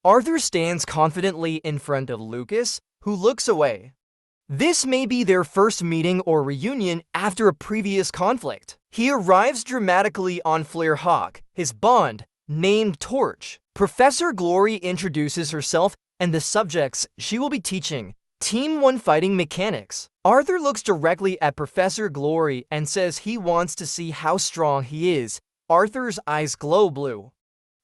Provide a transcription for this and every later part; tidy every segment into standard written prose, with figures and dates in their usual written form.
Arthur stands confidently in front of Lucas, who looks away. This may be their first meeting or reunion after a previous conflict. He arrives dramatically on Flare Hawk, his bond, named Torch. Professor Glory introduces herself and the subjects she will be teaching. Team 1 fighting mechanics. Arthur looks directly at Professor Glory and says he wants to see how strong he is. Arthur's eyes glow blue.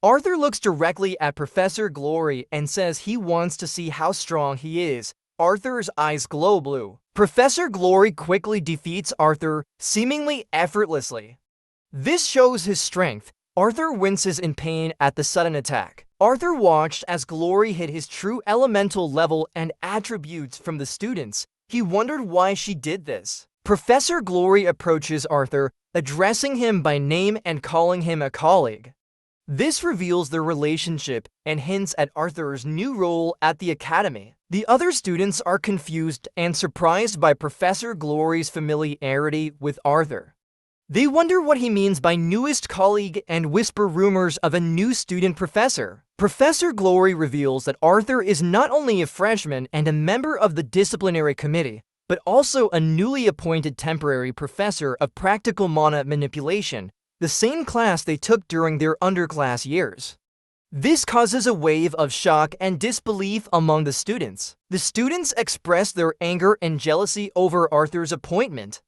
Arthur looks directly at Professor Glory and says he wants to see how strong he is. Arthur's eyes glow blue. Professor Glory quickly defeats Arthur, seemingly effortlessly. This shows his strength. Arthur winces in pain at the sudden attack. Arthur watched as Glory hit his true elemental level and attributes from the students. He wondered why she did this. Professor Glory approaches Arthur, addressing him by name and calling him a colleague. This reveals their relationship and hints at Arthur's new role at the academy. The other students are confused and surprised by Professor Glory's familiarity with Arthur. They wonder what he means by newest colleague and whisper rumors of a new student professor. Professor Glory reveals that Arthur is not only a freshman and a member of the disciplinary committee, but also a newly appointed temporary professor of practical mana manipulation, the same class they took during their underclass years. This causes a wave of shock and disbelief among the students. The students express their anger and jealousy over Arthur's appointment.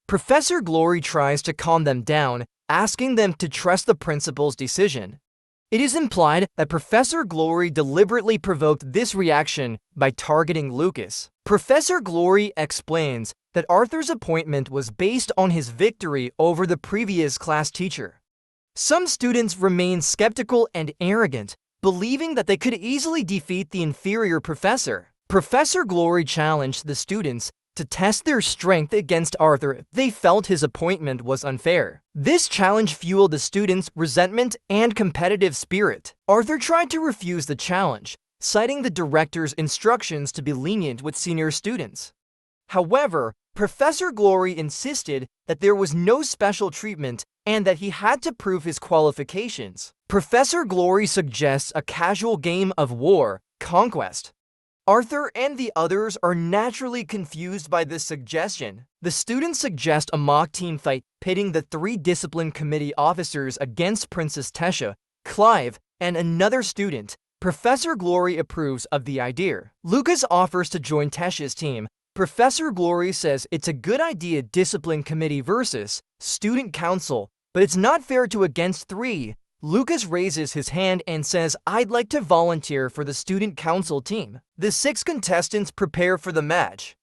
Professor Glory tries to calm them down, asking them to trust the principal's decision. It is implied that Professor Glory deliberately provoked this reaction by targeting Lucas. Professor Glory explains that Arthur's appointment was based on his victory over the previous class teacher. Some students remain skeptical and arrogant, believing that they could easily defeat the inferior professor. Professor Glory challenged the students to test their strength against Arthur if they felt his appointment was unfair. This challenge fueled the students' resentment and competitive spirit. Arthur tried to refuse the challenge, citing the director's instructions to be lenient with senior students. However, Professor Glory insisted that there was no special treatment and that he had to prove his qualifications. Professor Glory suggests a casual game of war, Conquest. Arthur and the others are naturally confused by this suggestion. The students suggest a mock team fight pitting the 3 discipline committee officers against Princess Tesha, Clive, and another student. Professor Glory approves of the idea. Lucas offers to join Tesha's team. Professor Glory says it's a good idea discipline committee versus student council, but it's not fair to against 3. Lucas raises his hand and says, "I'd like to volunteer for the student council team." The 6 contestants prepare for the match.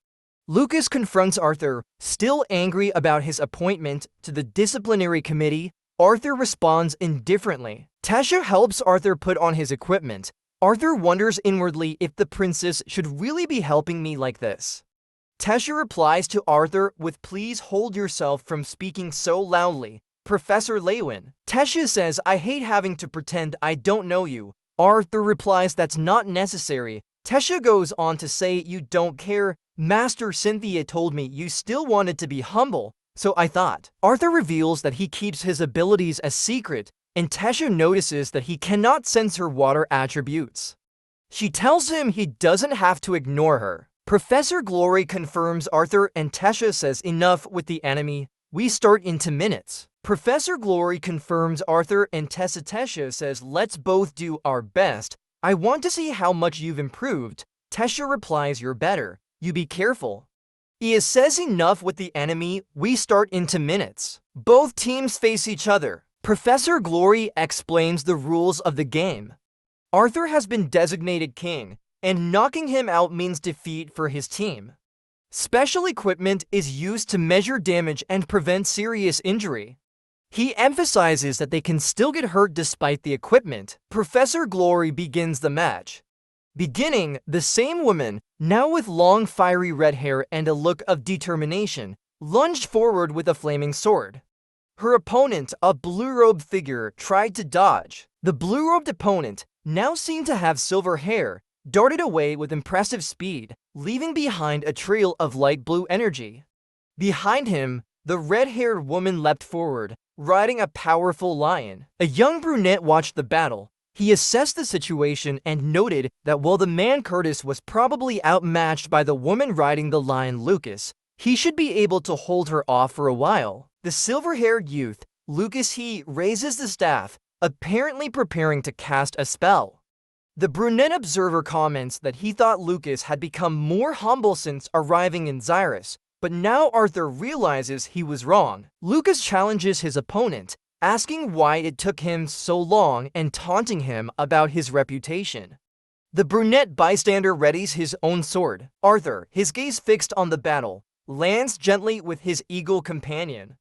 Lucas confronts Arthur, still angry about his appointment to the disciplinary committee. Arthur responds indifferently. Tesha helps Arthur put on his equipment. Arthur wonders inwardly if the princess should really be helping me like this. Tesha replies to Arthur with, "Please hold yourself from speaking so loudly, Professor Lewin." Tesha says, "I hate having to pretend I don't know you." Arthur replies that's not necessary. Tesha goes on to say, "You don't care. Master Cynthia told me you still wanted to be humble, so I thought." Arthur reveals that he keeps his abilities a secret, and Tesha notices that he cannot sense her water attributes. She tells him he doesn't have to ignore her. Professor Glory confirms Arthur and Tesha says, "Enough with the enemy. We start into minutes." Professor Glory confirms Arthur and Tesha says, "Let's both do our best. I want to see how much you've improved." Tesha replies, "You're better. You be careful." He says, "Enough with the enemy. We start into minutes." Both teams face each other. Professor Glory explains the rules of the game. Arthur has been designated king, and knocking him out means defeat for his team. Special equipment is used to measure damage and prevent serious injury. He emphasizes that they can still get hurt despite the equipment. Professor Glory begins the match. Beginning, the same woman, now with long fiery red hair and a look of determination, lunged forward with a flaming sword. Her opponent, a blue-robed figure, tried to dodge. The blue-robed opponent, now seen to have silver hair, darted away with impressive speed, leaving behind a trail of light blue energy. Behind him, the red-haired woman leapt forward, riding a powerful lion. A young brunette watched the battle. He assessed the situation and noted that while the man Curtis was probably outmatched by the woman riding the lion Lucas, he should be able to hold her off for a while. The silver-haired youth, Lucas raises the staff, apparently preparing to cast a spell. The brunette observer comments that he thought Lucas had become more humble since arriving in Xyrus, but now Arthur realizes he was wrong. Lucas challenges his opponent, asking why it took him so long and taunting him about his reputation. The brunette bystander readies his own sword. Arthur, his gaze fixed on the battle, lands gently with his eagle companion.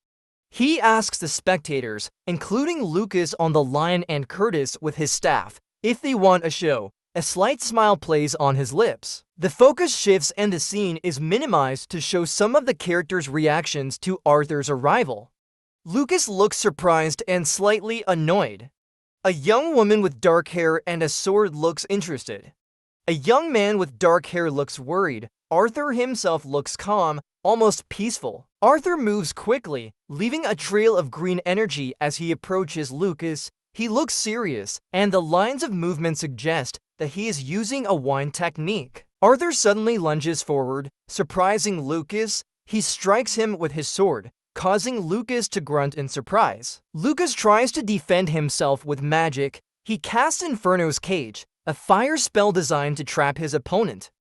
He asks the spectators, including Lucas on the lion and Curtis with his staff, if they want a show. A slight smile plays on his lips. The focus shifts and the scene is minimized to show some of the characters' reactions to Arthur's arrival. Lucas looks surprised and slightly annoyed. A young woman with dark hair and a sword looks interested. A young man with dark hair looks worried. Arthur himself looks calm, almost peaceful. Arthur moves quickly, leaving a trail of green energy as he approaches Lucas. He looks serious, and the lines of movement suggest that he is using a wind technique. Arthur suddenly lunges forward, surprising Lucas. He strikes him with his sword, causing Lucas to grunt in surprise. Lucas tries to defend himself with magic. He casts Inferno's Cage, a fire spell designed to trap his opponent.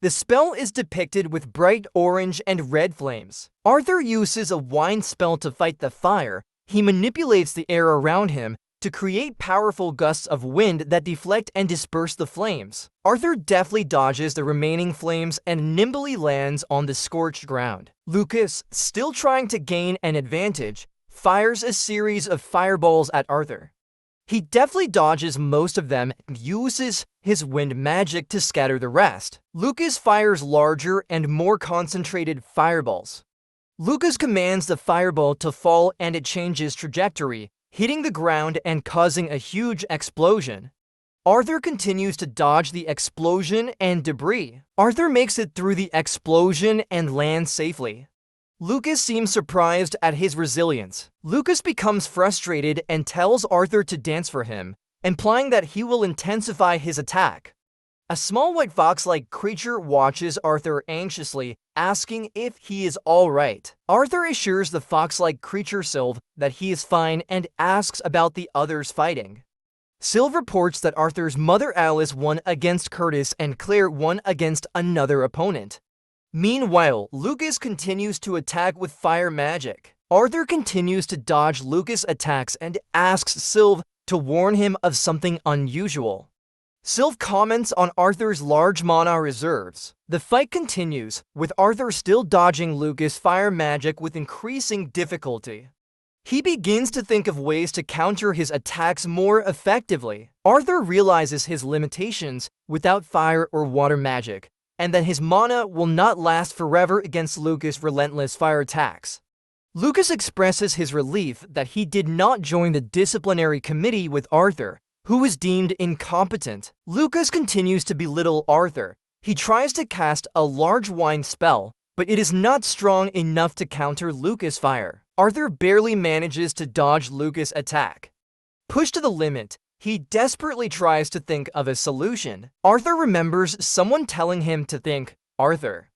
The spell is depicted with bright orange and red flames. Arthur uses a wind spell to fight the fire. He manipulates the air around him to create powerful gusts of wind that deflect and disperse the flames. Arthur deftly dodges the remaining flames and nimbly lands on the scorched ground. Lucas, still trying to gain an advantage, fires a series of fireballs at Arthur. He deftly dodges most of them and uses his wind magic to scatter the rest. Lucas fires larger and more concentrated fireballs. Lucas commands the fireball to fall and it changes trajectory, hitting the ground and causing a huge explosion. Arthur continues to dodge the explosion and debris. Arthur makes it through the explosion and lands safely. Lucas seems surprised at his resilience. Lucas becomes frustrated and tells Arthur to dance for him, implying that he will intensify his attack. A small white fox-like creature watches Arthur anxiously, asking if he is all right. Arthur assures the fox-like creature Sylve that he is fine and asks about the others fighting. Sylve reports that Arthur's mother Alice won against Curtis and Claire won against another opponent. Meanwhile, Lucas continues to attack with fire magic. Arthur continues to dodge Lucas' attacks and asks Sylve to warn him of something unusual. Sylve comments on Arthur's large mana reserves. The fight continues, with Arthur still dodging Lucas' fire magic with increasing difficulty. He begins to think of ways to counter his attacks more effectively. Arthur realizes his limitations without fire or water magic, and that his mana will not last forever against Lucas' relentless fire attacks. Lucas expresses his relief that he did not join the disciplinary committee with Arthur, who was deemed incompetent. Lucas continues to belittle Arthur. He tries to cast a large wind spell, but it is not strong enough to counter Lucas' fire. Arthur barely manages to dodge Lucas' attack. Pushed to the limit, he desperately tries to think of a solution. Arthur remembers someone telling him to think Arthur,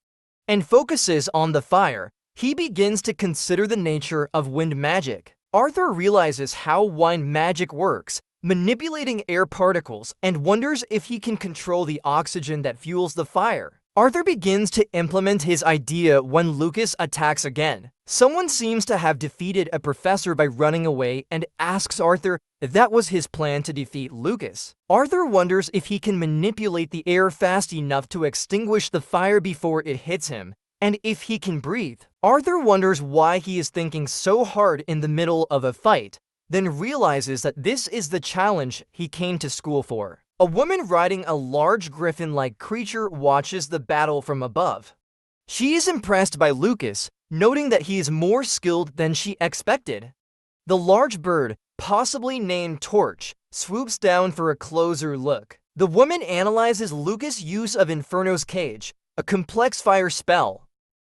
and focuses on the fire. He begins to consider the nature of wind magic. Arthur realizes how wind magic works, manipulating air particles, and wonders if he can control the oxygen that fuels the fire. Arthur begins to implement his idea when Lucas attacks again. Someone seems to have defeated a professor by running away and asks Arthur if that was his plan to defeat Lucas. Arthur wonders if he can manipulate the air fast enough to extinguish the fire before it hits him, and if he can breathe. Arthur wonders why he is thinking so hard in the middle of a fight, then realizes that this is the challenge he came to school for. A woman riding a large griffin-like creature watches the battle from above. She is impressed by Lucas, noting that he is more skilled than she expected. The large bird, possibly named Torch, swoops down for a closer look. The woman analyzes Lucas' use of Inferno's Cage, a complex fire spell.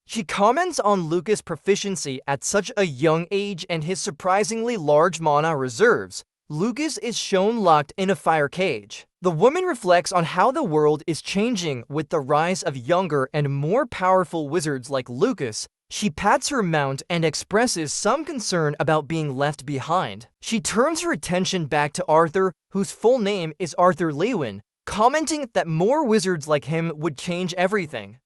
She comments on Lucas' proficiency at such a young age and his surprisingly large mana reserves. Lucas is shown locked in a fire cage. The woman reflects on how the world is changing with the rise of younger and more powerful wizards like Lucas. She pats her mount and expresses some concern about being left behind. She turns her attention back to Arthur, whose full name is Arthur Lewin, commenting that more wizards like him would change everything.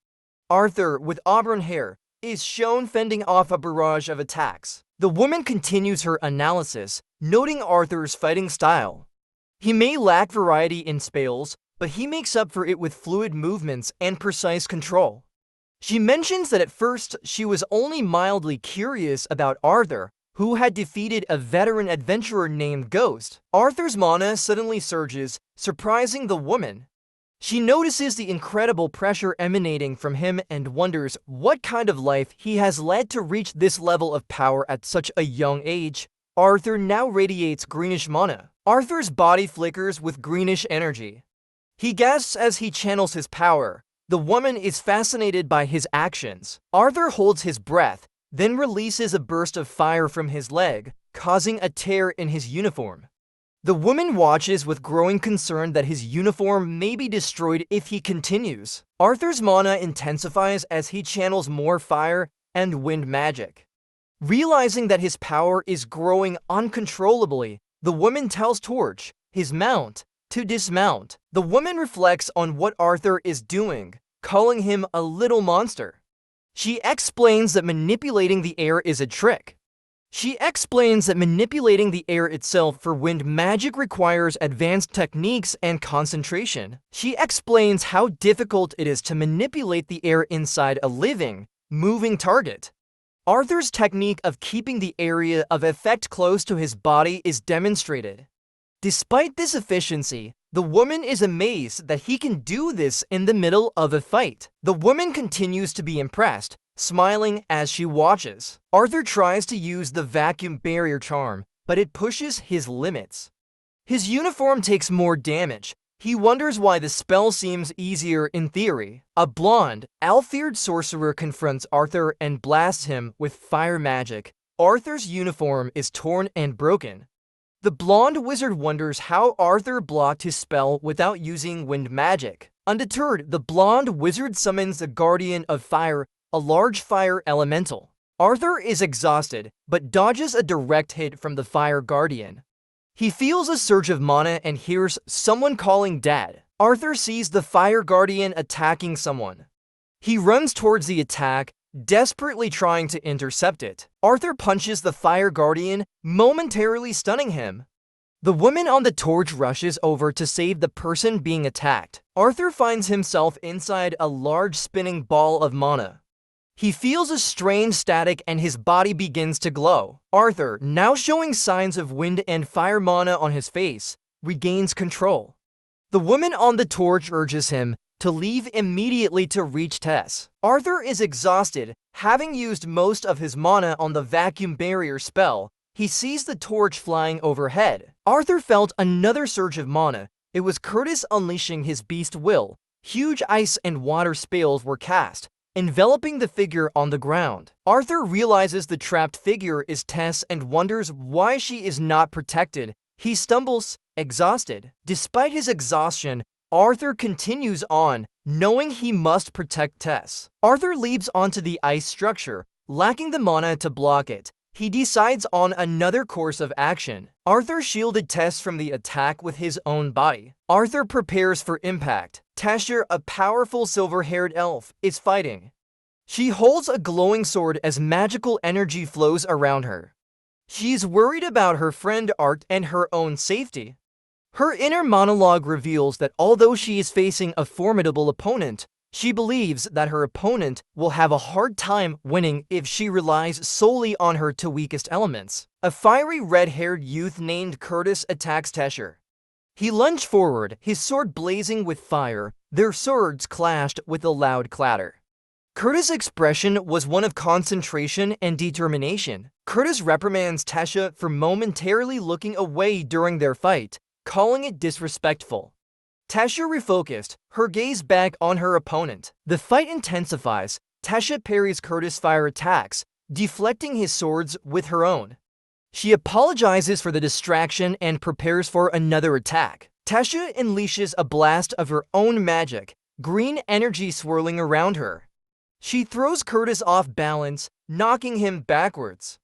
Arthur, with auburn hair, is shown fending off a barrage of attacks. The woman continues her analysis, noting Arthur's fighting style. He may lack variety in spells, but he makes up for it with fluid movements and precise control. She mentions that at first she was only mildly curious about Arthur, who had defeated a veteran adventurer named Ghost. Arthur's mana suddenly surges, surprising the woman. She notices the incredible pressure emanating from him and wonders what kind of life he has led to reach this level of power at such a young age. Arthur now radiates greenish mana. Arthur's body flickers with greenish energy. He gasps as he channels his power. The woman is fascinated by his actions. Arthur holds his breath, then releases a burst of fire from his leg, causing a tear in his uniform. The woman watches with growing concern that his uniform may be destroyed if he continues. Arthur's mana intensifies as he channels more fire and wind magic. Realizing that his power is growing uncontrollably, the woman tells Torch, his mount, to dismount. The woman reflects on what Arthur is doing, calling him a little monster. She explains that manipulating the air is a trick. She explains that manipulating the air itself for wind magic requires advanced techniques and concentration. She explains how difficult it is to manipulate the air inside a living, moving target. Arthur's technique of keeping the area of effect close to his body is demonstrated. Despite this efficiency, the woman is amazed that he can do this in the middle of a fight. The woman continues to be impressed, smiling as she watches. Arthur tries to use the vacuum barrier charm, but it pushes his limits. His uniform takes more damage. He wonders why the spell seems easier in theory. A blonde, elf-eared sorcerer confronts Arthur and blasts him with fire magic. Arthur's uniform is torn and broken. The blonde wizard wonders how Arthur blocked his spell without using wind magic. Undeterred, the blonde wizard summons the Guardian of Fire, a large fire elemental. Arthur is exhausted, but dodges a direct hit from the Fire Guardian. He feels a surge of mana and hears someone calling Dad. Arthur sees the Fire Guardian attacking someone. He runs towards the attack, desperately trying to intercept it. Arthur punches the Fire Guardian, momentarily stunning him. The woman on the torch rushes over to save the person being attacked. Arthur finds himself inside a large spinning ball of mana. He feels a strange static and his body begins to glow. Arthur, now showing signs of wind and fire mana on his face, regains control. The woman on the torch urges him to leave immediately to reach Tess. Arthur is exhausted, having used most of his mana on the vacuum barrier spell. He sees the torch flying overhead. Arthur felt another surge of mana. It was Curtis unleashing his beast will. Huge ice and water spells were cast, enveloping the figure on the ground. Arthur realizes the trapped figure is Tess and wonders why she is not protected. He stumbles, exhausted. Despite his exhaustion, Arthur continues on, knowing he must protect Tess. Arthur leaps onto the ice structure, lacking the mana to block it. He decides on another course of action. Arthur shielded Tess from the attack with his own body. Arthur prepares for impact. Tasha, a powerful silver-haired elf, is fighting. She holds a glowing sword as magical energy flows around her. She's worried about her friend Art and her own safety. Her inner monologue reveals that although she is facing a formidable opponent, she believes that her opponent will have a hard time winning if she relies solely on her two weakest elements. A fiery red-haired youth named Curtis attacks Tesher. He lunged forward, his sword blazing with fire. Their swords clashed with a loud clatter. Curtis' expression was one of concentration and determination. Curtis reprimands Tasha for momentarily looking away during their fight, calling it disrespectful. Tasha refocused, her gaze back on her opponent. The fight intensifies. Tasha parries Curtis' fire attacks, deflecting his swords with her own. She apologizes for the distraction and prepares for another attack. Tesha unleashes a blast of her own magic, green energy swirling around her. She throws Curtis off balance, knocking him backwards.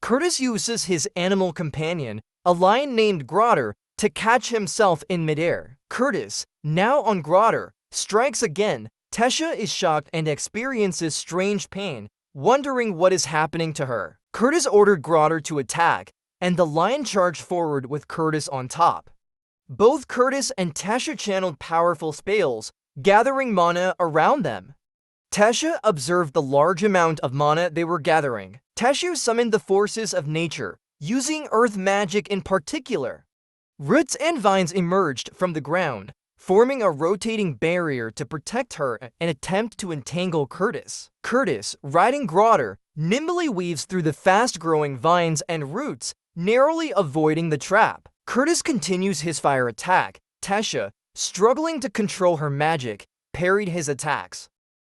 Curtis uses his animal companion, a lion named Grotter, to catch himself in midair. Curtis, now on Grotter, strikes again. Tesha is shocked and experiences strange pain, wondering what is happening to her. Curtis ordered Grotter to attack, and the lion charged forward with Curtis on top. Both Curtis and Tesha channeled powerful spells, gathering mana around them. Tesha observed the large amount of mana they were gathering. Tesha summoned the forces of nature, using earth magic in particular. Roots and vines emerged from the ground, forming a rotating barrier to protect her and attempt to entangle Curtis. Curtis, riding Grotter, nimbly weaves through the fast-growing vines and roots, narrowly avoiding the trap. Curtis continues his fire attack. Tesha, struggling to control her magic, parried his attacks.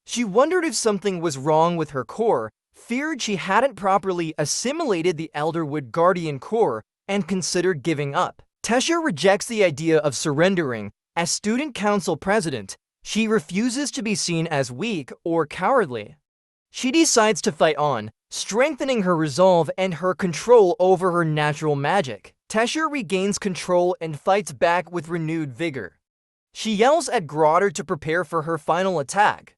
She wondered if something was wrong with her core, feared she hadn't properly assimilated the Elderwood Guardian core, and considered giving up. Tesha rejects the idea of surrendering. As student council president, she refuses to be seen as weak or cowardly. She decides to fight on, strengthening her resolve and her control over her natural magic. Tesha regains control and fights back with renewed vigor. She yells at Grotter to prepare for her final attack.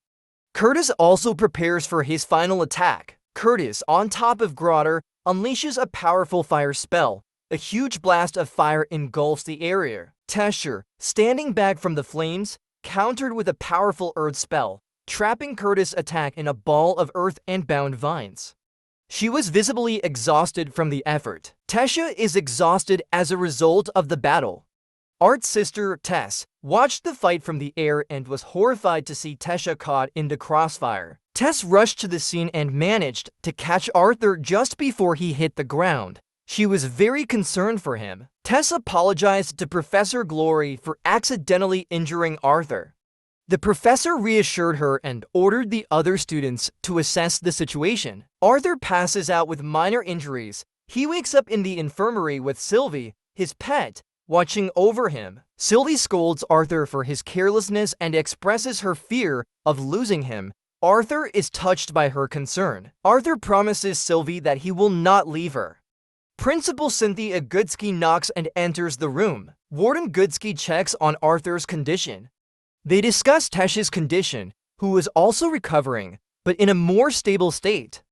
Curtis also prepares for his final attack. Curtis, on top of Grotter, unleashes a powerful fire spell. A huge blast of fire engulfs the area. Tesha, standing back from the flames, countered with a powerful earth spell, trapping Curtis' attack in a ball of earth and bound vines. She was visibly exhausted from the effort. Tesha is exhausted as a result of the battle. Art's sister, Tess, watched the fight from the air and was horrified to see Tesha caught in the crossfire. Tess rushed to the scene and managed to catch Arthur just before he hit the ground. She was very concerned for him. Tess apologized to Professor Glory for accidentally injuring Arthur. The professor reassured her and ordered the other students to assess the situation. Arthur passes out with minor injuries. He wakes up in the infirmary with Sylvie, his pet, watching over him. Sylvie scolds Arthur for his carelessness and expresses her fear of losing him. Arthur is touched by her concern. Arthur promises Sylvie that he will not leave her. Principal Cynthia Goodsky knocks and enters the room. Warden Goodsky checks on Arthur's condition. They discuss Tesha's condition, who is also recovering, but in a more stable state.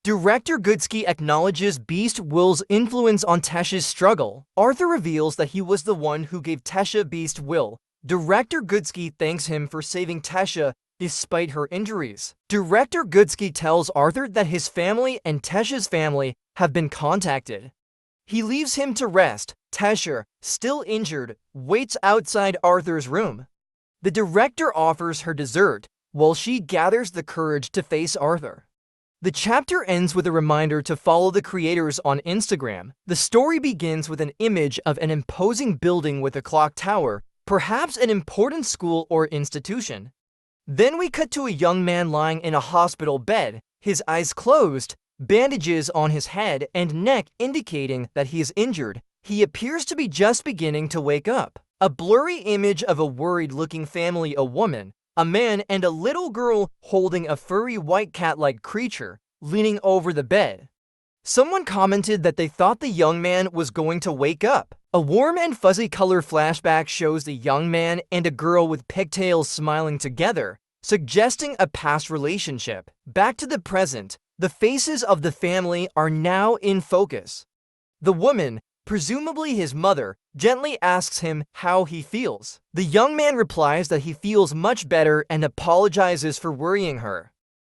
Director Goodsky acknowledges Beast Will's influence on Tesha's struggle. Arthur reveals that he was the one who gave Tesha Beast Will. Director Goodsky thanks him for saving Tesha despite her injuries. Director Goodsky tells Arthur that his family and Tesha's family have been contacted. He leaves him to rest. Tesha, still injured, waits outside Arthur's room. The director offers her dessert, while she gathers the courage to face Arthur. The chapter ends with a reminder to follow the creators on Instagram. The story begins with an image of an imposing building with a clock tower, perhaps an important school or institution. Then we cut to a young man lying in a hospital bed, his eyes closed, bandages on his head and neck indicating that he is injured. He appears to be just beginning to wake up. A blurry image of a worried-looking family, a woman, a man, and a little girl holding a furry white cat-like creature, leaning over the bed. Someone commented that they thought the young man was going to wake up. A warm and fuzzy color flashback shows the young man and a girl with pigtails smiling together, suggesting a past relationship. Back to the present, the faces of the family are now in focus. The woman, presumably his mother, gently asks him how he feels. The young man replies that he feels much better and apologizes for worrying her.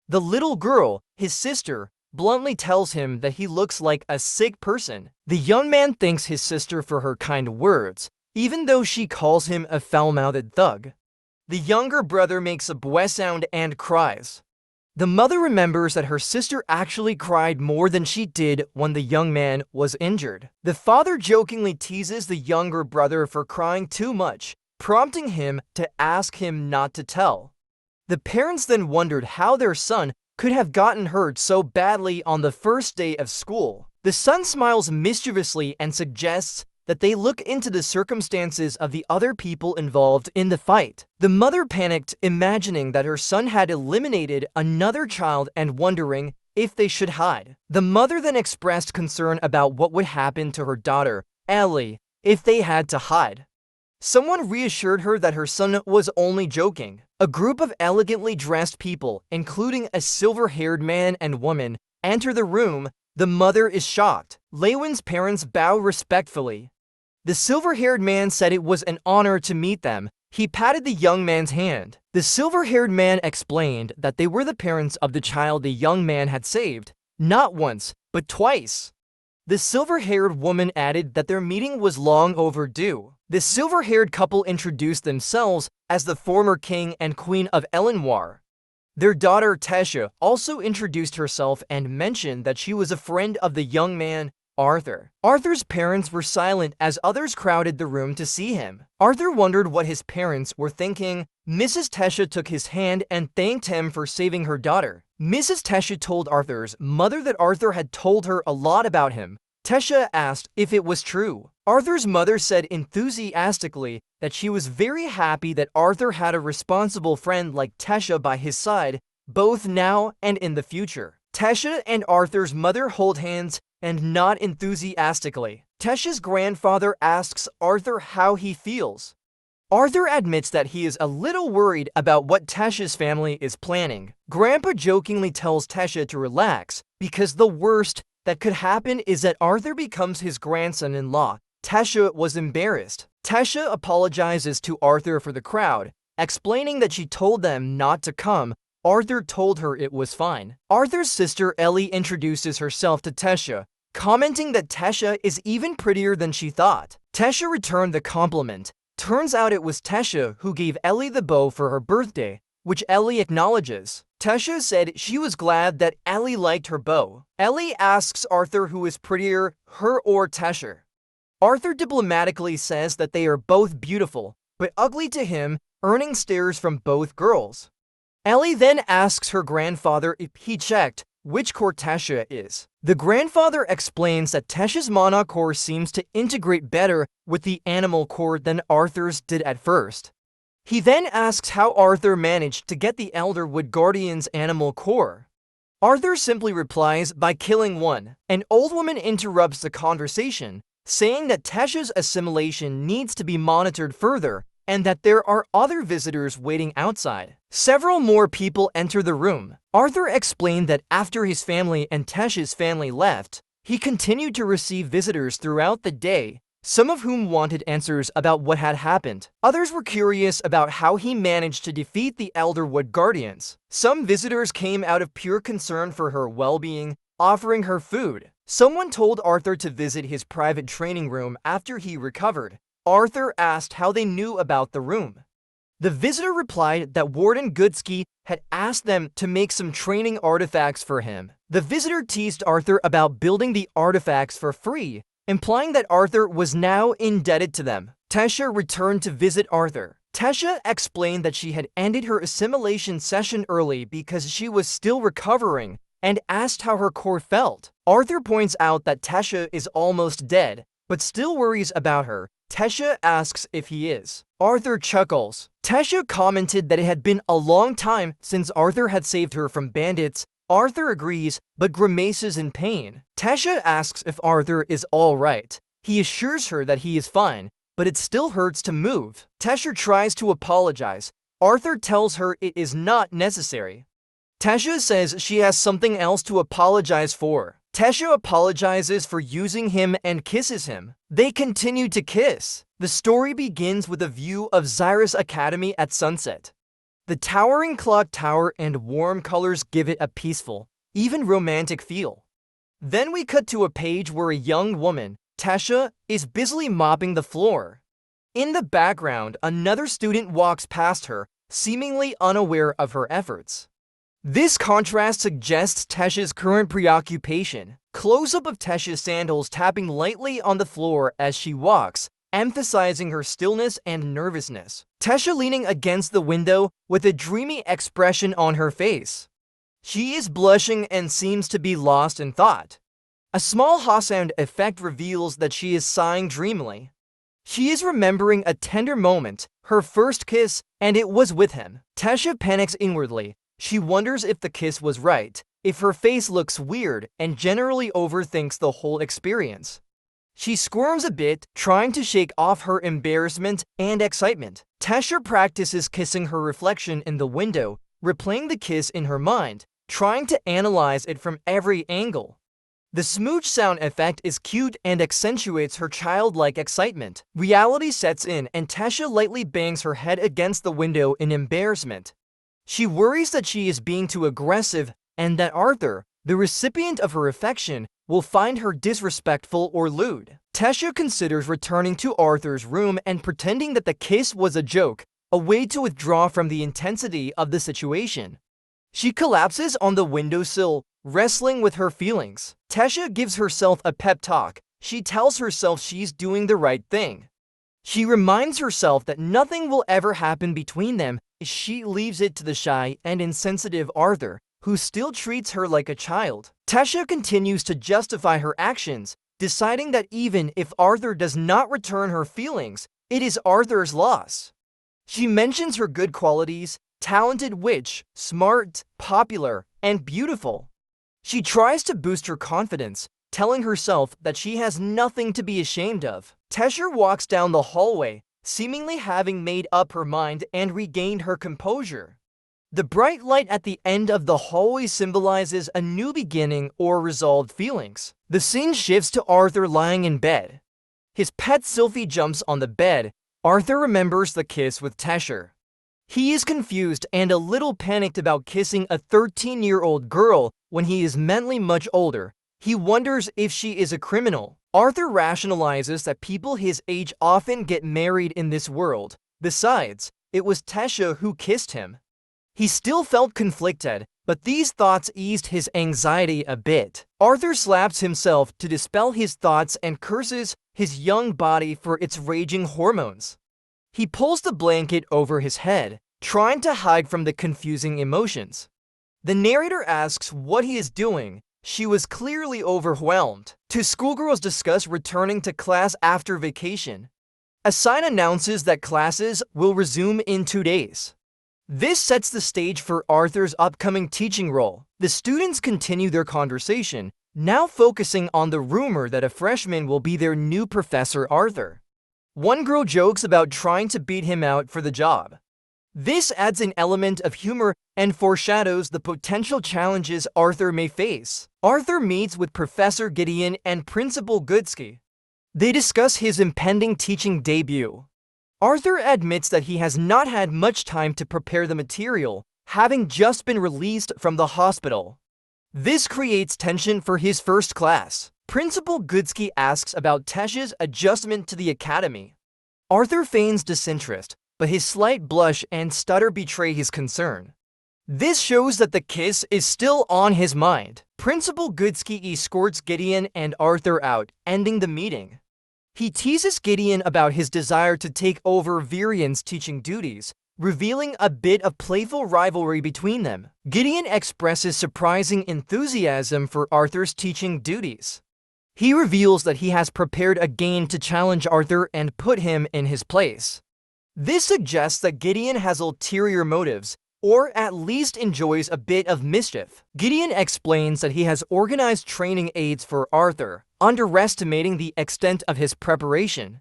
The little girl, his sister, bluntly tells him that he looks like a sick person. The young man thanks his sister for her kind words, even though she calls him a foul-mouthed thug. The younger brother makes a bweh sound and cries. The mother remembers that her sister actually cried more than she did when the young man was injured. The father jokingly teases the younger brother for crying too much, prompting him to ask him not to tell. The parents then wondered how their son could have gotten hurt so badly on the first day of school. The The son smiles mischievously and suggests that they look into the circumstances of the other people involved in the fight. The mother panicked, imagining that her son had eliminated another child and wondering if they should hide. The mother then expressed concern about what would happen to her daughter, Ellie, if they had to hide. Someone reassured her that her son was only joking. A group of elegantly dressed people, including a silver-haired man and woman, enter the room. The mother is shocked. Lewin's parents bow respectfully. The silver-haired man said it was an honor to meet them. He patted the young man's hand. The silver-haired man explained that they were the parents of the child the young man had saved, not once, but twice. The silver-haired woman added that their meeting was long overdue. The silver-haired couple introduced themselves as the former king and queen of Elenwar. Their daughter Tesha also introduced herself and mentioned that she was a friend of the young man, Arthur. Arthur's parents were silent as others crowded the room to see him. Arthur wondered what his parents were thinking. Mrs. Tesha took his hand and thanked him for saving her daughter. Mrs. Tesha told Arthur's mother that Arthur had told her a lot about him. Tesha asked if it was true. Arthur's mother said enthusiastically that she was very happy that Arthur had a responsible friend like Tesha by his side, both now and in the future. Tesha and Arthur's mother hold hands and nod enthusiastically. Tesha's grandfather asks Arthur how he feels. Arthur admits that he is a little worried about what Tesha's family is planning. Grandpa jokingly tells Tesha to relax because the worst that could happen is that Arthur becomes his grandson-in-law. Tesha was embarrassed. Tesha apologizes to Arthur for the crowd, explaining that she told them not to come. Arthur told her it was fine. Arthur's sister Ellie introduces herself to Tesha, commenting that Tesha is even prettier than she thought. Tesha returned the compliment. Turns out it was Tesha who gave Ellie the bow for her birthday, which Ellie acknowledges. Tesha said she was glad that Ellie liked her bow. Ellie asks Arthur who is prettier, her or Tesha. Arthur diplomatically says that they are both beautiful, but ugly to him, earning stares from both girls. Ellie then asks her grandfather if he checked which core Tesha is. The grandfather explains that Tesha's mana core seems to integrate better with the animal core than Arthur's did at first. He then asks how Arthur managed to get the Elderwood Guardian's animal core. Arthur simply replies by killing one. An old woman interrupts the conversation, saying that Tesha's assimilation needs to be monitored further and that there are other visitors waiting outside. Several more people enter the room. Arthur explained that after his family and Tesha's family left, he continued to receive visitors throughout the day, some of whom wanted answers about what had happened. Others were curious about how he managed to defeat the Elderwood Guardians. Some visitors came out of pure concern for her well-being, offering her food. Someone told Arthur to visit his private training room after he recovered. Arthur asked how they knew about the room. The visitor replied that Warden Goodsky had asked them to make some training artifacts for him. The visitor teased Arthur about building the artifacts for free, implying that Arthur was now indebted to them. Tesha returned to visit Arthur. Tesha explained that she had ended her assimilation session early because she was still recovering and asked how her core felt. Arthur points out that Tesha is almost dead, but still worries about her. Tesha asks if he is. Arthur chuckles. Tesha commented that it had been a long time since Arthur had saved her from bandits. Arthur agrees, but grimaces in pain. Tesha asks if Arthur is all right. He assures her that he is fine, but it still hurts to move. Tesha tries to apologize. Arthur tells her it is not necessary. Tesha says she has something else to apologize for. Tesha apologizes for using him and kisses him. They continue to kiss. The story begins with a view of Xyrus Academy at sunset. The towering clock tower and warm colors give it a peaceful, even romantic feel. Then we cut to a page where a young woman, Tesha, is busily mopping the floor. In the background, another student walks past her, seemingly unaware of her efforts. This contrast suggests Tesha's current preoccupation. Close-up of Tesha's sandals tapping lightly on the floor as she walks, emphasizing her stillness and nervousness. Tesha leaning against the window with a dreamy expression on her face. She is blushing and seems to be lost in thought. A small ha sound effect reveals that she is sighing dreamily. She is remembering a tender moment, her first kiss, and it was with him. Tasha panics inwardly. She wonders if the kiss was right, if her face looks weird, and generally overthinks the whole experience. She squirms a bit, trying to shake off her embarrassment and excitement. Tasha practices kissing her reflection in the window, replaying the kiss in her mind, trying to analyze it from every angle. The smooch sound effect is cute and accentuates her childlike excitement. Reality sets in and Tasha lightly bangs her head against the window in embarrassment. She worries that she is being too aggressive and that Arthur, the recipient of her affection, will find her disrespectful or lewd. Tasha considers returning to Arthur's room and pretending that the kiss was a joke, a way to withdraw from the intensity of the situation. She collapses on the windowsill, wrestling with her feelings. Tasha gives herself a pep talk. She tells herself she's doing the right thing. She reminds herself that nothing will ever happen between them. She leaves it to the shy and insensitive Arthur, who still treats her like a child. Tasha continues to justify her actions, deciding that even if Arthur does not return her feelings, it is Arthur's loss. She mentions her good qualities: talented witch, smart, popular, and beautiful. She tries to boost her confidence, telling herself that she has nothing to be ashamed of. Tasha walks down the hallway, seemingly having made up her mind and regained her composure. The bright light at the end of the hallway symbolizes a new beginning or resolved feelings. The scene shifts to Arthur lying in bed. His pet Sylphie jumps on the bed. Arthur remembers the kiss with Tasha. He is confused and a little panicked about kissing a 13-year-old girl when he is mentally much older. He wonders if she is a criminal. Arthur rationalizes that people his age often get married in this world. Besides, it was Tasha who kissed him. He still felt conflicted, but these thoughts eased his anxiety a bit. Arthur slaps himself to dispel his thoughts and curses his young body for its raging hormones. He pulls the blanket over his head, trying to hide from the confusing emotions. The narrator asks what he is doing. She was clearly overwhelmed. Two schoolgirls discuss returning to class after vacation. A sign announces that classes will resume in 2 days. This sets the stage for Arthur's upcoming teaching role. The students continue their conversation, now focusing on the rumor that a freshman will be their new professor Arthur. One girl jokes about trying to beat him out for the job. This adds an element of humor and foreshadows the potential challenges Arthur may face. Arthur meets with Professor Gideon and Principal Goodsky. They discuss his impending teaching debut. Arthur admits that he has not had much time to prepare the material, having just been released from the hospital. This creates tension for his first class. Principal Goodsky asks about Tasha's adjustment to the academy. Arthur feigns disinterest, but his slight blush and stutter betray his concern. This shows that the kiss is still on his mind. Principal Goodsky escorts Gideon and Arthur out, ending the meeting. He teases Gideon about his desire to take over Virian's teaching duties, revealing a bit of playful rivalry between them. Gideon expresses surprising enthusiasm for Arthur's teaching duties. He reveals that he has prepared a game to challenge Arthur and put him in his place. This suggests that Gideon has ulterior motives, or at least enjoys a bit of mischief. Gideon explains that he has organized training aids for Arthur, underestimating the extent of his preparation.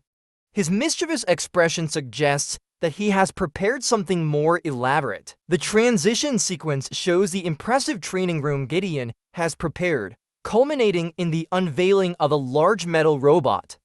His mischievous expression suggests that he has prepared something more elaborate. The transition sequence shows the impressive training room Gideon has prepared, culminating in the unveiling of a large metal robot.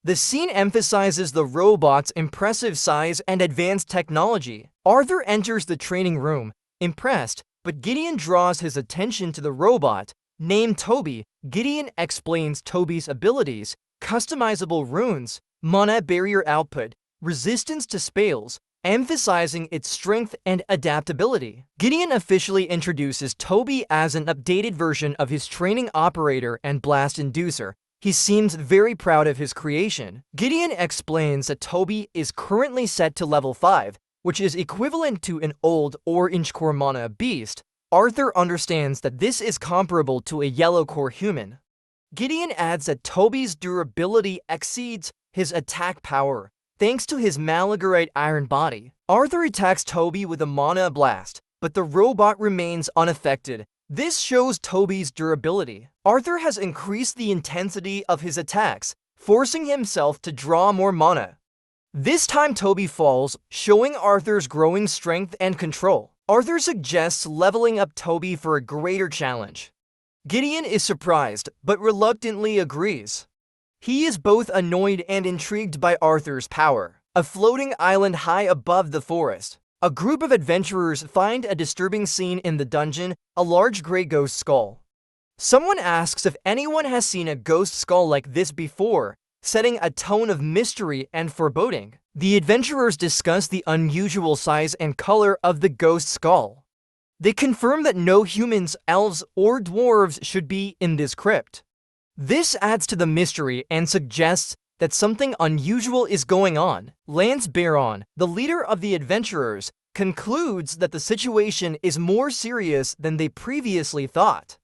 The scene emphasizes the robot's impressive size and advanced technology. Arthur enters the training room, impressed, but Gideon draws his attention to the robot. Named Toby, Gideon explains Toby's abilities: customizable runes, mana barrier output, resistance to spells, emphasizing its strength and adaptability. Gideon officially introduces Toby as an updated version of his training operator and blast inducer. He seems very proud of his creation. Gideon explains that Toby is currently set to level 5, which is equivalent to an old orange core mana beast. Arthur understands that this is comparable to a yellow core human. Gideon adds that Toby's durability exceeds his attack power, thanks to his malagorite iron body. Arthur attacks Toby with a mana blast, but the robot remains unaffected. This shows Toby's durability. Arthur has increased the intensity of his attacks, forcing himself to draw more mana. This time Toby falls, showing Arthur's growing strength and control. Arthur suggests leveling up Toby for a greater challenge. Gideon is surprised, but reluctantly agrees. He is both annoyed and intrigued by Arthur's power. A floating island high above the forest. A group of adventurers find a disturbing scene in the dungeon, a large gray ghost skull. Someone asks if anyone has seen a ghost skull like this before, setting a tone of mystery and foreboding. The adventurers discuss the unusual size and color of the ghost skull. They confirm that no humans, elves, or dwarves should be in this crypt. This adds to the mystery and suggests that something unusual is going on. Lance Baron, the leader of the adventurers, concludes that the situation is more serious than they previously thought.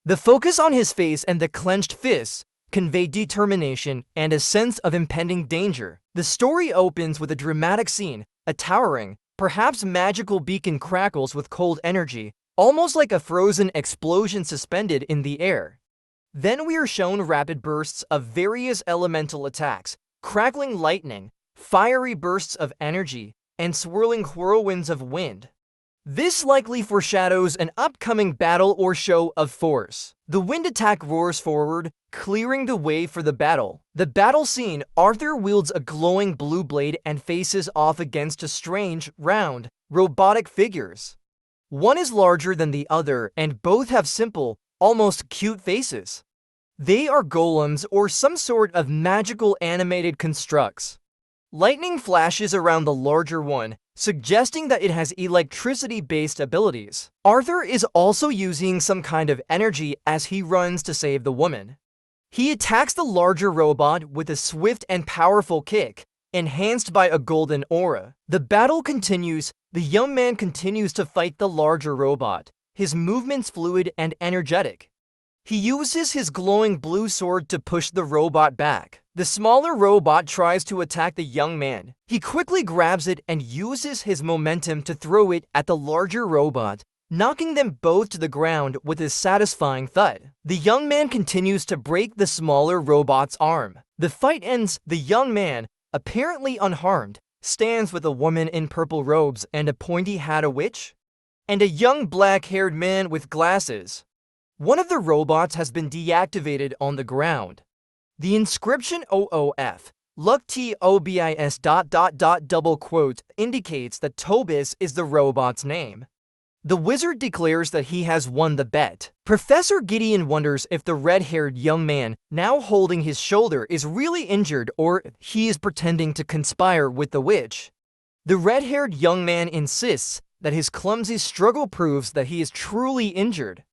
The focus on his face and the clenched fists convey determination and a sense of impending danger. The story opens with a dramatic scene. A towering, perhaps magical beacon crackles with cold energy, almost like a frozen explosion suspended in the air. Then we are shown rapid bursts of various elemental attacks, crackling lightning, fiery bursts of energy, and swirling whirlwinds of wind. This likely foreshadows an upcoming battle or show of force. The wind attack roars forward, clearing the way for the battle. The battle scene, Arthur wields a glowing blue blade and faces off against a strange, round, robotic figures. One is larger than the other, and both have simple, almost cute faces. They are golems or some sort of magical animated constructs. Lightning flashes around the larger one, suggesting that it has electricity-based abilities. Arthur is also using some kind of energy as he runs to save the woman. He attacks the larger robot with a swift and powerful kick, enhanced by a golden aura. The battle continues. The young man continues to fight the larger robot, his movements fluid and energetic. He uses his glowing blue sword to push the robot back. The smaller robot tries to attack the young man. He quickly grabs it and uses his momentum to throw it at the larger robot, knocking them both to the ground with a satisfying thud. The young man continues to break the smaller robot's arm. The fight ends. The young man, apparently unharmed, stands with a woman in purple robes and a pointy hat, a witch, and a young black-haired man with glasses. One of the robots has been deactivated on the ground. The inscription OOF, Luck TOBIS ... double quote indicates that Tobis is the robot's name. The wizard declares that he has won the bet. Professor Gideon wonders if the red-haired young man, now holding his shoulder, is really injured or if he is pretending to conspire with the witch. The red-haired young man insists that his clumsy struggle proves that he is truly injured.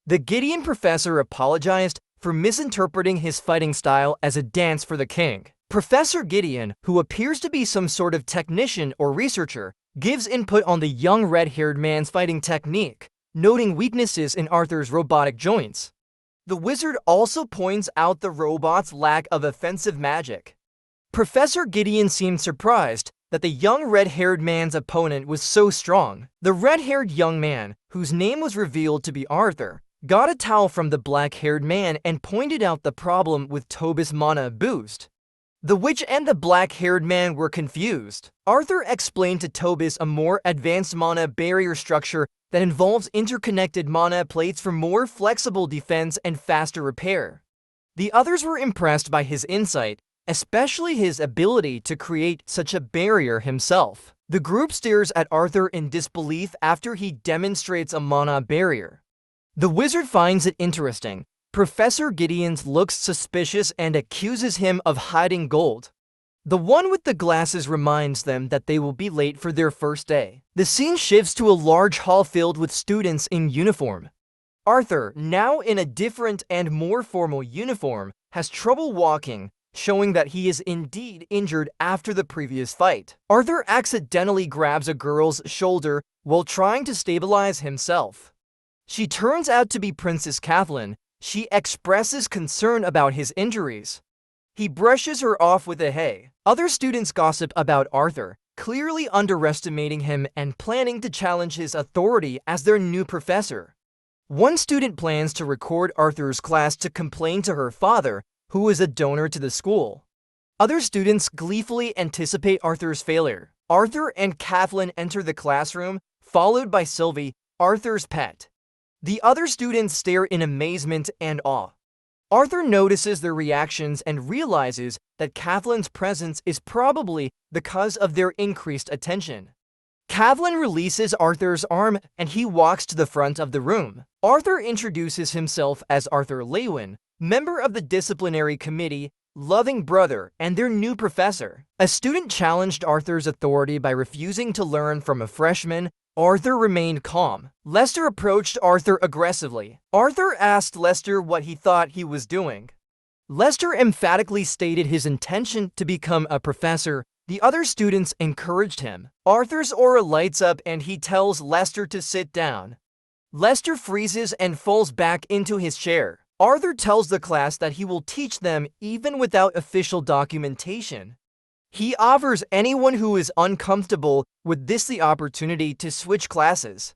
The Gideon professor apologized for misinterpreting his fighting style as a dance for the king. Professor Gideon, who appears to be some sort of technician or researcher, gives input on the young red-haired man's fighting technique, noting weaknesses in Arthur's robotic joints. The wizard also points out the robot's lack of offensive magic. Professor Gideon seemed surprised that the young red-haired man's opponent was so strong. The red-haired young man, whose name was revealed to be Arthur, got a towel from the black-haired man and pointed out the problem with Tobis' mana boost. The witch and the black-haired man were confused. Arthur explained to Tobis a more advanced mana barrier structure that involves interconnected mana plates for more flexible defense and faster repair. The others were impressed by his insight, especially his ability to create such a barrier himself. The group stares at Arthur in disbelief after he demonstrates a mana barrier. The wizard finds it interesting. Professor Gideon looks suspicious and accuses him of hiding gold. The one with the glasses reminds them that they will be late for their first day. The scene shifts to a large hall filled with students in uniform. Arthur, now in a different and more formal uniform, has trouble walking, showing that he is indeed injured after the previous fight. Arthur accidentally grabs a girl's shoulder while trying to stabilize himself. She turns out to be Princess Kathleen, She expresses concern about his injuries. He brushes her off with a hey. Other students gossip about Arthur, clearly underestimating him and planning to challenge his authority as their new professor. One student plans to record Arthur's class to complain to her father, who is a donor to the school. Other students gleefully anticipate Arthur's failure. Arthur and Kathleen enter the classroom, followed by Sylvie, Arthur's pet. The other students stare in amazement and awe. Arthur notices their reactions and realizes that Kathleen's presence is probably the cause of their increased attention. Kathleen releases Arthur's arm and he walks to the front of the room. Arthur introduces himself as Arthur Lewin, member of the disciplinary committee, loving brother, and their new professor. A student challenged Arthur's authority by refusing to learn from a freshman. Arthur remained calm. Lester approached Arthur aggressively. Arthur asked Lester what he thought he was doing. Lester emphatically stated his intention to become a professor. The other students encouraged him. Arthur's aura lights up and he tells Lester to sit down. Lester freezes and falls back into his chair. Arthur tells the class that he will teach them even without official documentation. He offers anyone who is uncomfortable with this the opportunity to switch classes.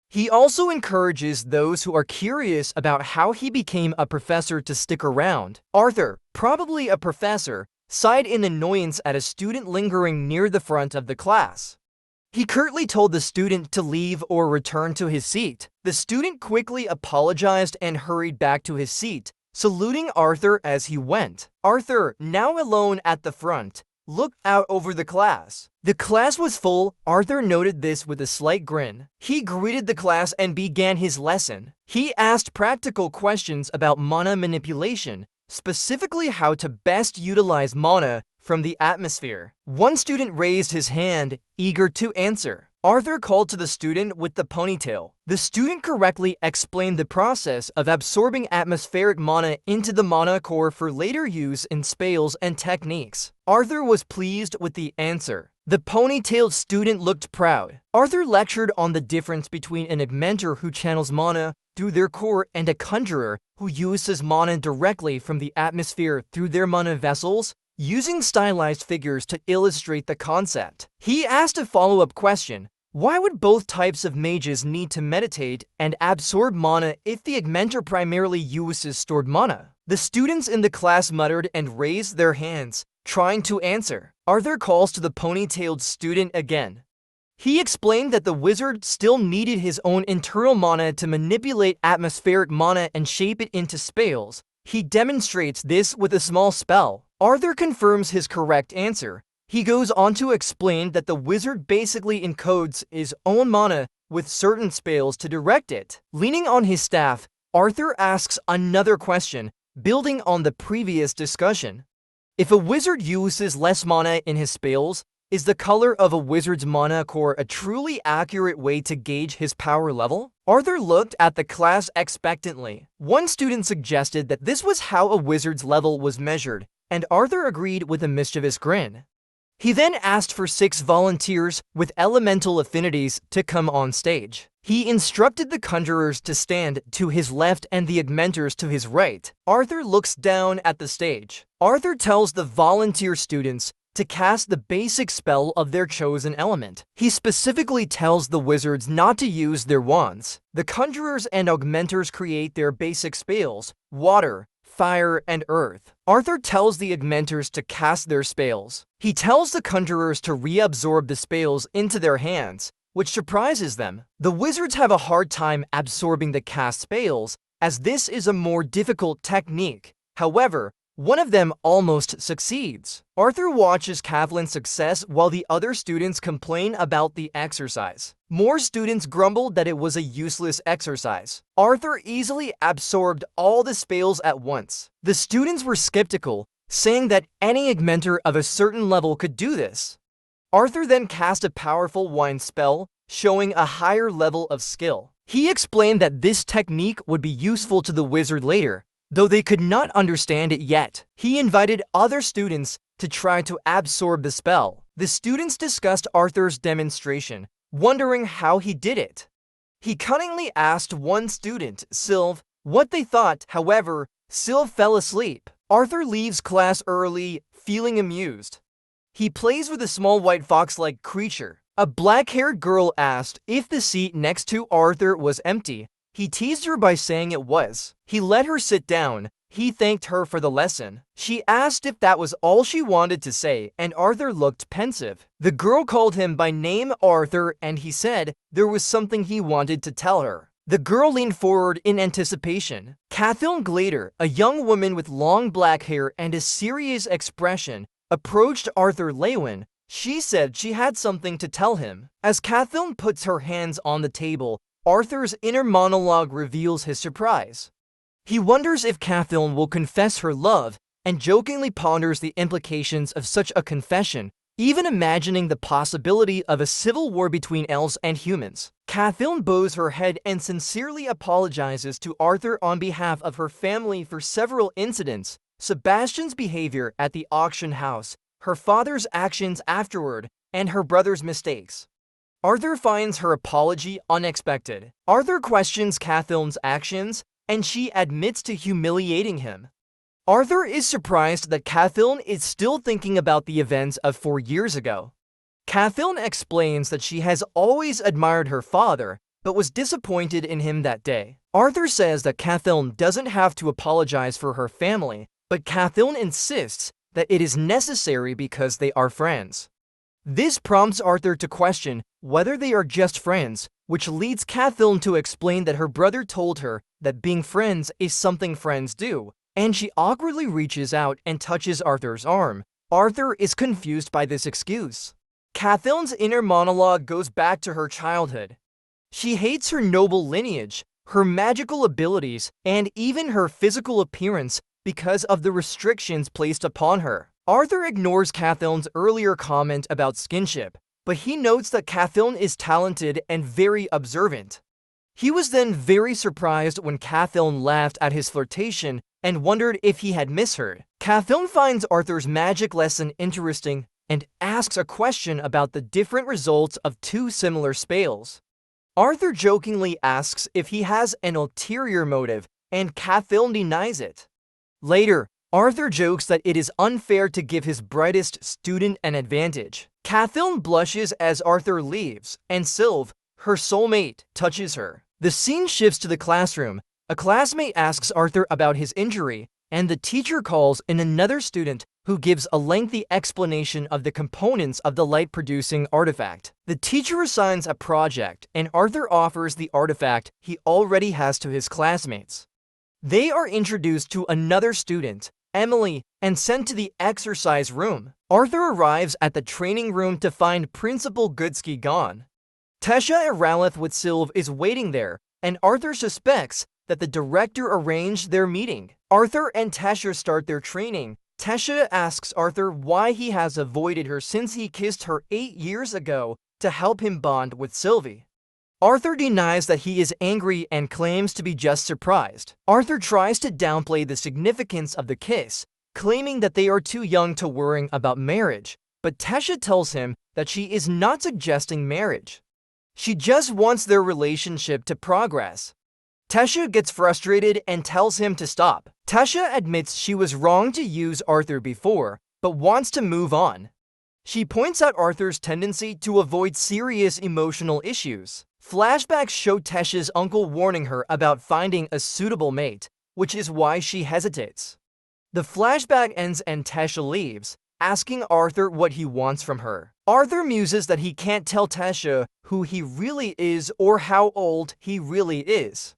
He also encourages those who are curious about how he became a professor to stick around. Arthur, probably a professor, sighed in annoyance at a student lingering near the front of the class. He curtly told the student to leave or return to his seat. The student quickly apologized and hurried back to his seat, saluting Arthur as he went. Arthur, now alone at the front, looked out over the class. The class was full. Arthur noted this with a slight grin. He greeted the class and began his lesson. He asked practical questions about mana manipulation, specifically how to best utilize mana from the atmosphere. One student raised his hand, eager to answer. Arthur called to the student with the ponytail. The student correctly explained the process of absorbing atmospheric mana into the mana core for later use in spells and techniques. Arthur was pleased with the answer. The ponytailed student looked proud. Arthur lectured on the difference between an augmenter who channels mana through their core and a conjurer who uses mana directly from the atmosphere through their mana vessels, using stylized figures to illustrate the concept. He asked a follow-up question. Why would both types of mages need to meditate and absorb mana if the augmenter primarily uses stored mana? The students in the class muttered and raised their hands, trying to answer. Arthur calls to the ponytailed student again. He explained that the wizard still needed his own internal mana to manipulate atmospheric mana and shape it into spells. He demonstrates this with a small spell. Arthur confirms his correct answer. He goes on to explain that the wizard basically encodes his own mana with certain spells to direct it. Leaning on his staff, Arthur asks another question, building on the previous discussion. If a wizard uses less mana in his spells, is the color of a wizard's mana core a truly accurate way to gauge his power level? Arthur looked at the class expectantly. One student suggested that this was how a wizard's level was measured, and Arthur agreed with a mischievous grin. He then asked for 6 volunteers with elemental affinities to come on stage. He instructed the conjurers to stand to his left and the augmenters to his right. Arthur looks down at the stage. Arthur tells the volunteer students to cast the basic spell of their chosen element. He specifically tells the wizards not to use their wands. The conjurers and augmenters create their basic spells: water, fire, and earth. Arthur tells the augmenters to cast their spells. He tells the conjurers to reabsorb the spells into their hands, which surprises them. The wizards have a hard time absorbing the cast spells, as this is a more difficult technique. However, one of them almost succeeds. Arthur watches Kathleen's success while the other students complain about the exercise. More students grumbled that it was a useless exercise. Arthur easily absorbed all the spells at once. The students were skeptical, saying that any augmenter of a certain level could do this. Arthur then cast a powerful wind spell, showing a higher level of skill. He explained that this technique would be useful to the wizard later, though they could not understand it yet. He invited other students to try to absorb the spell. The students discussed Arthur's demonstration, wondering how he did it. He cunningly asked one student, Sylv, What they thought, however, Sylv fell asleep. Arthur leaves class early, feeling amused. He plays with a small white fox-like creature. A black-haired girl asked if the seat next to Arthur was empty. He teased her by saying it was. He let her sit down. He thanked her for the lesson. She asked if that was all she wanted to say, and Arthur looked pensive. The girl called him by name Arthur, and he said there was something he wanted to tell her. The girl leaned forward in anticipation. Kathleen Glader, a young woman with long black hair and a serious expression, approached Arthur Lewin. She said she had something to tell him. As Kathleen puts her hands on the table, Arthur's inner monologue reveals his surprise. He wonders if Kathleen will confess her love and jokingly ponders the implications of such a confession, even imagining the possibility of a civil war between elves and humans. Kathleen bows her head and sincerely apologizes to Arthur on behalf of her family for several incidents: Sebastian's behavior at the auction house, her father's actions afterward, and her brother's mistakes. Arthur finds her apology unexpected. Arthur questions Kathleen's actions, and she admits to humiliating him. Arthur is surprised that Kathleen is still thinking about the events of 4 years ago. Kathleen explains that she has always admired her father, but was disappointed in him that day. Arthur says that Kathleen doesn't have to apologize for her family, but Kathleen insists that it is necessary because they are friends. This prompts Arthur to question whether they are just friends, which leads Kathleen to explain that her brother told her that being friends is something friends do, and she awkwardly reaches out and touches Arthur's arm. Arthur is confused by this excuse. Kathleen's inner monologue goes back to her childhood. She hates her noble lineage, her magical abilities, and even her physical appearance because of the restrictions placed upon her. Arthur ignores Kathleen's earlier comment about skinship, but he notes that Kathleen is talented and very observant. He was then very surprised when Kathleen laughed at his flirtation and wondered if he had misheard. Kathleen finds Arthur's magic lesson interesting and asks a question about the different results of two similar spells. Arthur jokingly asks if he has an ulterior motive, and Kathleen denies it. Later, Arthur jokes that it is unfair to give his brightest student an advantage. Kathleen blushes as Arthur leaves, and Sylv, her soulmate, touches her. The scene shifts to the classroom. A classmate asks Arthur about his injury, and the teacher calls in another student who gives a lengthy explanation of the components of the light-producing artifact. The teacher assigns a project, and Arthur offers the artifact he already has to his classmates. They are introduced to another student, Emily, and sent to the exercise room. Arthur arrives at the training room to find Principal Goodsky gone. Tesha Iralith with Sylv is waiting there, and Arthur suspects that the director arranged their meeting. Arthur and Tesha start their training. Tesha asks Arthur why he has avoided her since he kissed her 8 years ago to help him bond with Sylvie. Arthur denies that he is angry and claims to be just surprised. Arthur tries to downplay the significance of the kiss, claiming that they are too young to worry about marriage, but Tesha tells him that she is not suggesting marriage. She just wants their relationship to progress. Tesha gets frustrated and tells him to stop. Tesha admits she was wrong to use Arthur before, but wants to move on. She points out Arthur's tendency to avoid serious emotional issues. Flashbacks show Tesha's uncle warning her about finding a suitable mate, which is why she hesitates. The flashback ends and Tesha leaves, asking Arthur what he wants from her. Arthur muses that he can't tell Tesha who he really is or how old he really is.